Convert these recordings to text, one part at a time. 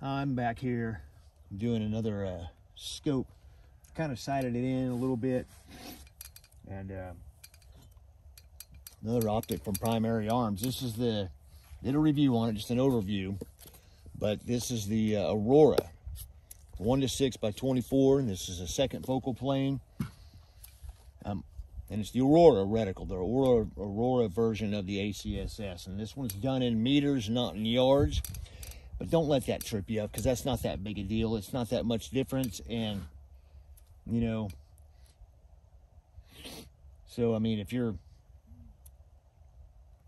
I'm back here doing another scope. Kind of sighted it in a little bit, and another optic from Primary Arms. This is the, did a review on it, just an overview, but this is the Aurora 1-6x24, and this is a second focal plane. And it's the Aurora reticle, the Aurora version of the ACSS. And this one's done in meters, not in yards. But don't let that trip you up, because that's not that big a deal. It's not that much difference. And, you know, so, I mean, if you're,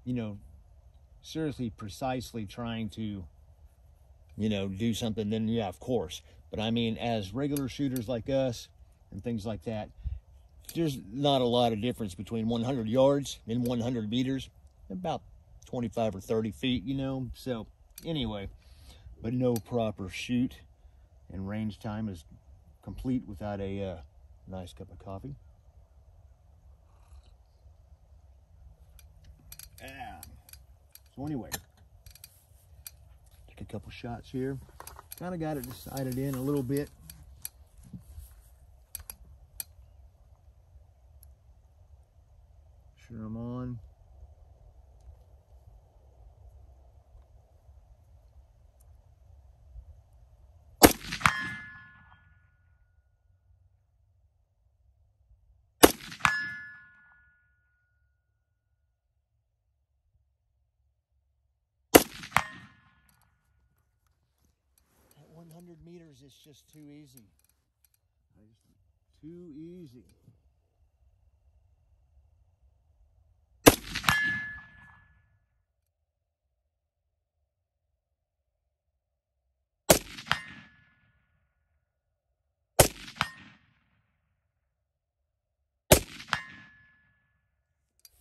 you know, seriously, precisely trying to, you know, do something, then yeah, of course. But I mean, as regular shooters like us and things like that, there's not a lot of difference between 100 yards and 100 meters, about 25 or 30 feet, you know. So anyway, but no proper shoot and range time is complete without a nice cup of coffee. So anyway, take a couple shots here. Kind of got it sighted in a little bit. Sure I'm on. At 100 meters, it's just too easy. Too easy.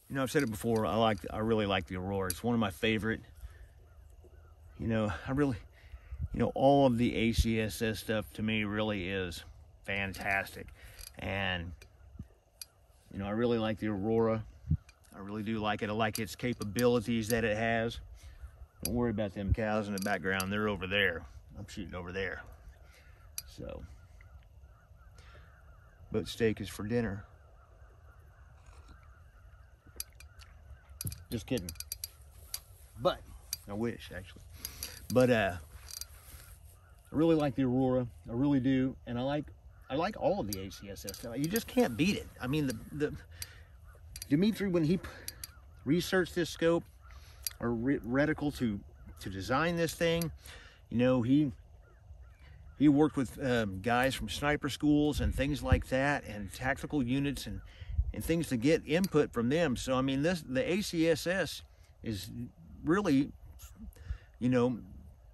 You know, I've said it before, I really like the Aurora. It's one of my favorite. You know, all of the ACSS stuff to me really is fantastic. And, you know, I really like the Aurora. I really do like it. I like its capabilities that it has. Don't worry about them cows in the background. They're over there. I'm shooting over there. So, but steak is for dinner. Just kidding. But I wish, actually. But I really like the Aurora. I really do. And I like all of the ACSS stuff. You just can't beat it. I mean, the Dimitri, when he researched this scope or reticle to design this thing, you know, he worked with guys from sniper schools and things like that, and tactical units and things to get input from them. So I mean, the ACSS is really, you know,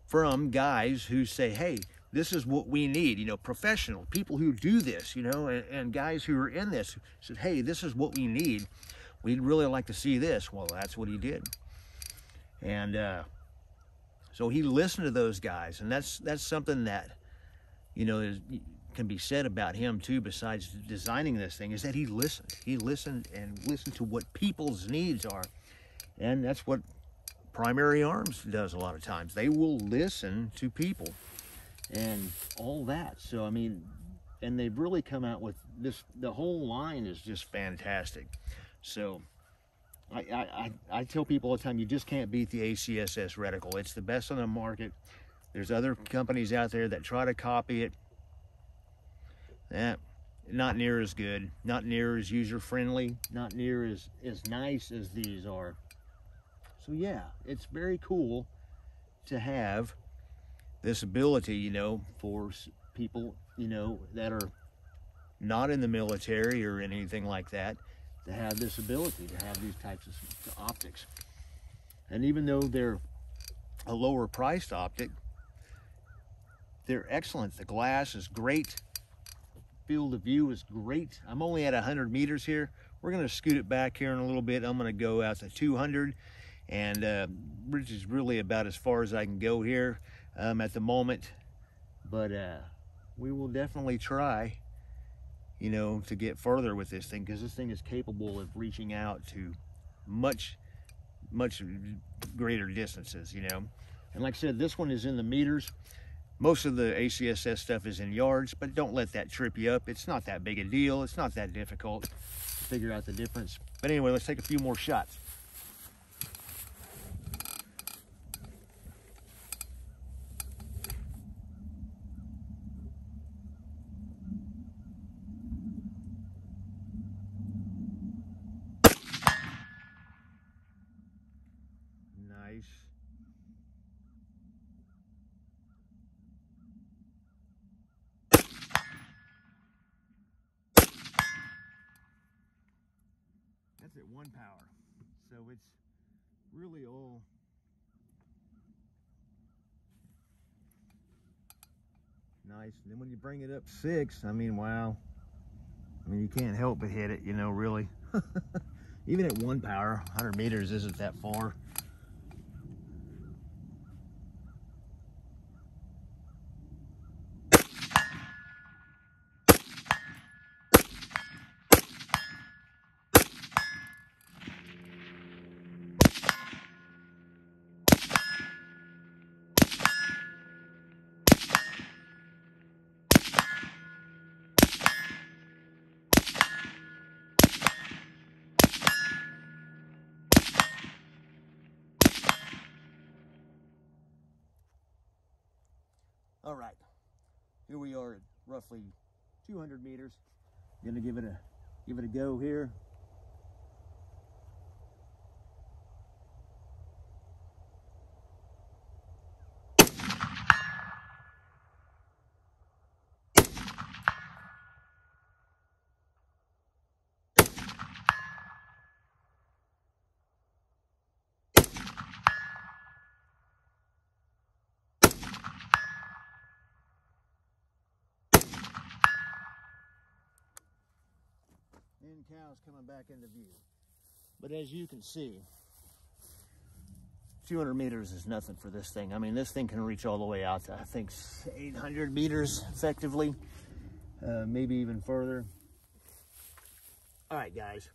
from guys who say, hey, this is what we need, you know, professional people who do this, you know, and guys who are in this said, hey, this is what we need. We'd really like to see this. Well, that's what he did. And so he listened to those guys, and that's something that, you know, can be said about him too, besides designing this thing, is that he listened. He listened to what people's needs are. And that's what Primary Arms does a lot of times. They will listen to people and all that. So, I mean, and they've really come out with this, the whole line is just fantastic. So, I tell people all the time, you just can't beat the ACSS reticle. It's the best on the market. There's other companies out there that try to copy it. Not near as good, not near as user-friendly, not near as nice as these are. So yeah, it's very cool to have this ability, you know, for people, you know, that are not in the military or anything like that, to have this ability to have these types of optics. And even though they're a lower priced optic, they're excellent. The glass is great. Field of view is great. I'm only at 100 meters here. We're going to scoot it back here in a little bit. I'm going to go out to 200, and which is really about as far as I can go here at the moment. But we will definitely try, you know, to get further with this thing, because this thing is capable of reaching out to much greater distances, you know. And like I said, this one is in the meters. Most of the ACSS stuff is in yards, but don't let that trip you up. It's not that big a deal. It's not that difficult to figure out the difference. But anyway, let's take a few more shots. Nice. That's at 1 power, so it's really all nice. And then when you bring it up 6, I mean, wow. I mean, you can't help but hit it, you know, really. Even at 1 power, 100 meters isn't that far. All right, here we are at roughly 200 meters. Gonna give it a go here. And cows coming back into view. But as you can see, 200 meters is nothing for this thing. I mean, this thing can reach all the way out to, I think, 800 meters effectively, maybe even further. All right, guys.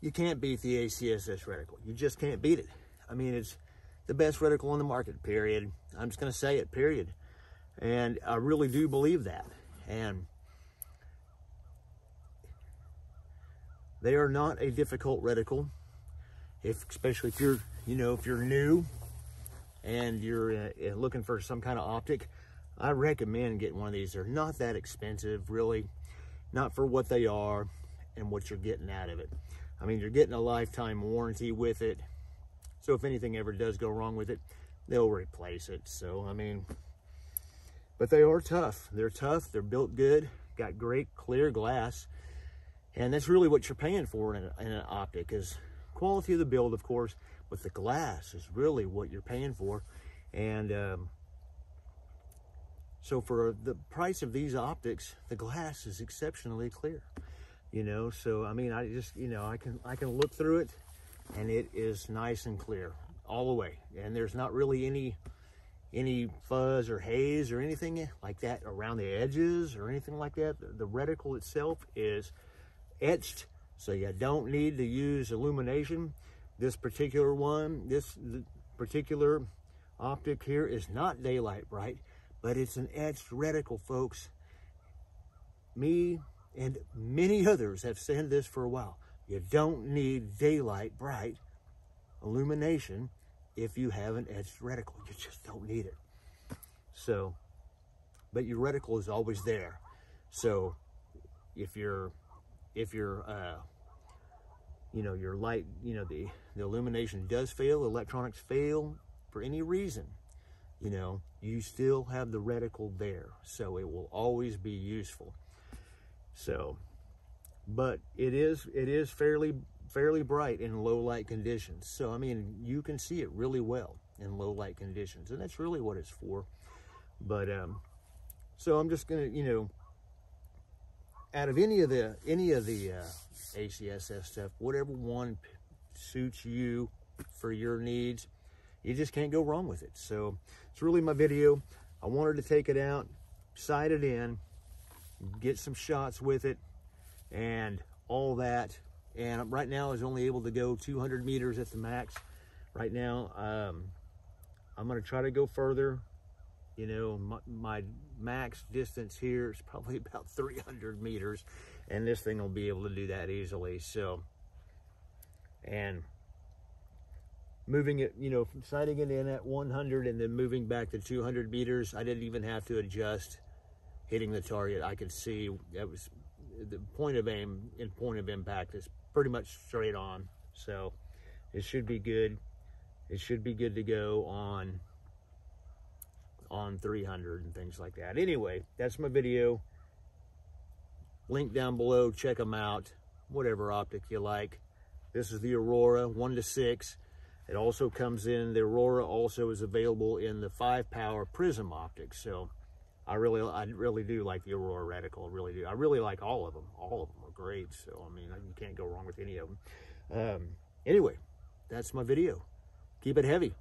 You can't beat the ACSS reticle. You just can't beat it. I mean, it's the best reticle on the market, period. I'm just going to say it, period. And I really do believe that. And they are not a difficult reticle, especially if you're, if you're new and you're looking for some kind of optic. I recommend getting one of these. They're not that expensive, really, not for what they are and what you're getting out of it. I mean, you're getting a lifetime warranty with it. So if anything ever does go wrong with it, they'll replace it. So, I mean, but they are tough. They're tough. They're built good, got great clear glass. And that's really what you're paying for in an optic, is quality of the build, of course, but the glass is really what you're paying for. And so for the price of these optics, the glass is exceptionally clear. So I mean, I just, I can look through it and it is nice and clear all the way. And there's not really any fuzz or haze or anything like that around the edges or anything like that. The reticle itself is etched, so you don't need to use illumination. This particular one, this particular optic here is not daylight bright, but it's an etched reticle, folks. Me and many others have said this for a while. You don't need daylight bright illumination if you have an etched reticle. You just don't need it. So, but your reticle is always there. So if your light, the illumination does fail, electronics fail for any reason, you still have the reticle there. So it will always be useful. So, but it is fairly bright in low light conditions. So, I mean, you can see it really well in low light conditions, and that's really what it's for. But, so I'm just gonna, out of any of the ACSS stuff, whatever one suits you for your needs, you just can't go wrong with it. So it's really my video. I wanted to take it out, sight it in, get some shots with it and all that. And right now I was only able to go 200 meters at the max. Right now, I'm going to try to go further You know, my max distance here is probably about 300 meters, and this thing will be able to do that easily. So, and moving it, you know, from sighting it in at 100 and then moving back to 200 meters, I didn't even have to adjust hitting the target. I could see that was the point of aim and point of impact is pretty much straight on. So it should be good. It should be good to go on 300 and things like that. Anyway, that's my video. Link down below, check them out, whatever optic you like. This is the Aurora 1-6. It also comes in, the Aurora also is available in the 5-power prism optics. So I really do like the Aurora Reticle, I really do. I really like all of them. All of them are great. So, I mean, you can't go wrong with any of them. Anyway, that's my video. Keep it heavy.